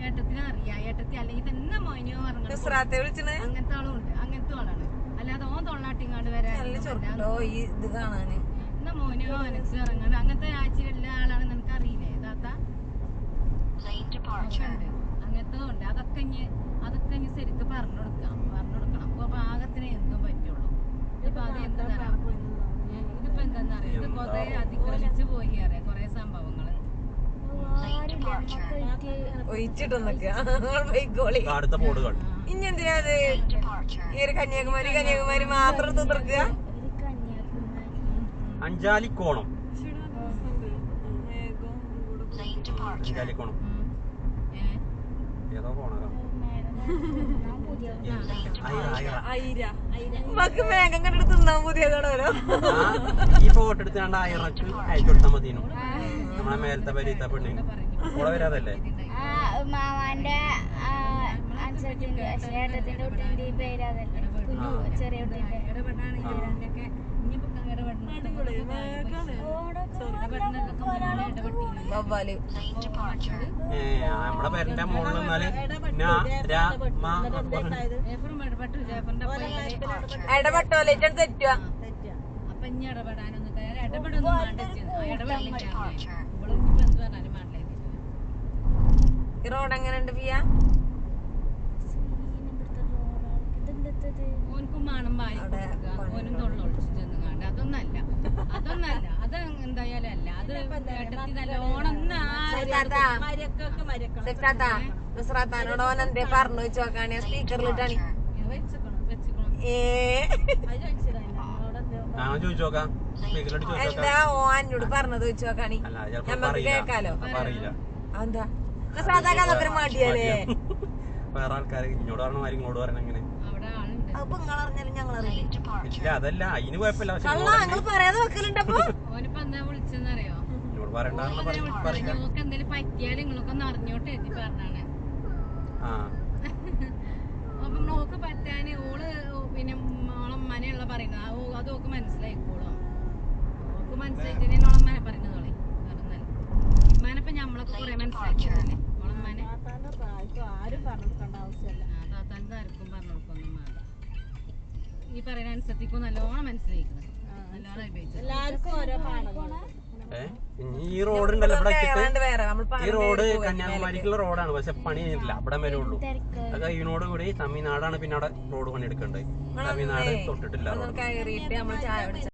ഏട്ടത്തിന് അറിയാം ഏട്ടത്തി അല്ലെങ്കിൽ തന്നെ മോനോ അങ്ങനത്തെ ആളും ഉണ്ട് അങ്ങനത്തെ ആളാണ് അല്ലാതെ ഓൻ തൊള്ളാട്ടിങ്ങാണ്ട് വരാൻ എന്നാ മോനോ അനക്ക് ഇറങ്ങാണ്ട് അങ്ങനത്തെ ആഴ്ചയിലുള്ള ആളാണ് നിനക്ക് അറിയില്ലേ താത്ത അങ്ങനത്തെ ഉണ്ട് അതൊക്കെ ഇനി ശരിക്ക് പറഞ്ഞു കൊടുക്കണം അപ്പൊ പാകത്തിന് എന്തും പറ്റുള്ളൂ ഇപ്പൊ അത് എന്താ ഇതിപ്പോ എന്താന്ന് അറിയാം ഇത് കൊറേ അതിക്രമിച്ചു പോയി അറിയാം കൊറേ സംഭവങ്ങള് ഇനി എന്തിനാ അത് ഈ ഒരു കന്യാകുമാരി മാത്രം തുറക്കുക അഞ്ചാലിക്കോണം ഏതോ കോണ മേഘം കണ്ടിട്ട് തിന്നാൻ പുതിയ കാണുമല്ലോ ഈ ഫോട്ടോ എടുത്താണ്ട് അയറക്ക് അയച്ചു കൊടുത്താൽ മതിനു നമ്മളെ മേലത്തെ പരിയത്തെ പെണ്ണിന് കൂടെ വരാതല്ലേ മാമാന്റെ ഏട്ടത്തിന്റെ കുട്ടിന്റെ പേരതല്ലേ ചെറിയ നമ്മളെ പേരന്റെ മോളിൽ നിന്നാല് ഇടപെട്ടോലേറ്റ് തെറ്റുക അപ്പൊ ഇനി ഇടപെടാനൊന്നും ഇടപെടൊന്നും ഈ റോഡ് എങ്ങനെയുണ്ട് പിയ ഓനക്കും വേണം വായി ഓനും തൊള്ളൊളിച്ചു ചെന്നുകാണ്ട് അതൊന്നല്ല അത് എന്തായാലും അല്ല അത് ഏട്ടത്തി നല്ലോണം നുസ്രാത്താനോട് ഓൻ എന്തേ പറഞ്ഞു വെച്ചോക്കാണ് സ്പീക്കറിലിട്ടാണ് എന്താ ഓ എന്നോട് പറഞ്ഞത് വെച്ചോക്കാണി നമ്മക്ക് കേക്കാലോ എന്താ നുസ്രാത്താക്കാൻ മടിയല്ലേ വേറെ ആൾക്കാര് ഇങ്ങോട്ട് പറഞ്ഞ മാതിരി ഇങ്ങോട്ട് പറഞ്ഞ എങ്ങനെ അപ്പൊ നിങ്ങൾ അറിഞ്ഞാലും ഞങ്ങൾ ഇല്ല അതല്ല അതിന് കുഴപ്പമില്ല ഞങ്ങൾ പറയാതെ വെക്കലുണ്ടപ്പോ ഓനിപ്പോ എന്താ വിളിച്ചെന്നറിയോ എന്നോട് പറയണ്ട നിങ്ങൾക്ക് എന്തെങ്കിലും പറ്റിയാൽ നിങ്ങളൊക്കെ ഒന്ന് അറിഞ്ഞോട്ടെ എത്തി പറഞ്ഞാണ് അപ്പൊ നോക്ക് പറ്റാന് ഓള് പിന്നെ ഓളമ്മനെയുള്ള പറയുന്നത് അത് ഓക്ക് മനസ്സിലായിക്കോളും ഓക്ക് മനസ്സിലായിട്ടേ ഓളമ്മനെ പറയുന്നതോളെ പറഞ്ഞാൽ ഇമ്മാനപ്പൊ ഞമ്മളൊക്കെ കുറെ മനസ്സിലാക്കിയതല്ലേ ഓളമ്മനെ താത്താൻ്റെ ആർക്കും പറഞ്ഞു കൊടുക്കൊന്നും വേണ്ട ഈ പറയുന്ന അനുസരിക്കും നല്ലോണം മനസ്സിലായിക്കുന്നത് നല്ലോണം ഈ റോഡ് ഉണ്ടല്ലോ ഇവിടെ ഈ റോഡ് കന്യാകുമാരിക്കുള്ള റോഡാണ് പക്ഷെ പണി കഴിഞ്ഞിട്ടില്ല അവിടെ വരെ ഉള്ളൂ അത് ഇതിനോട് കൂടി തമിഴ്നാടാണ് പിന്നെ അവിടെ റോഡ് പണി എടുക്കേണ്ടത് തമിഴ്നാട് തൊട്ടിട്ടില്ല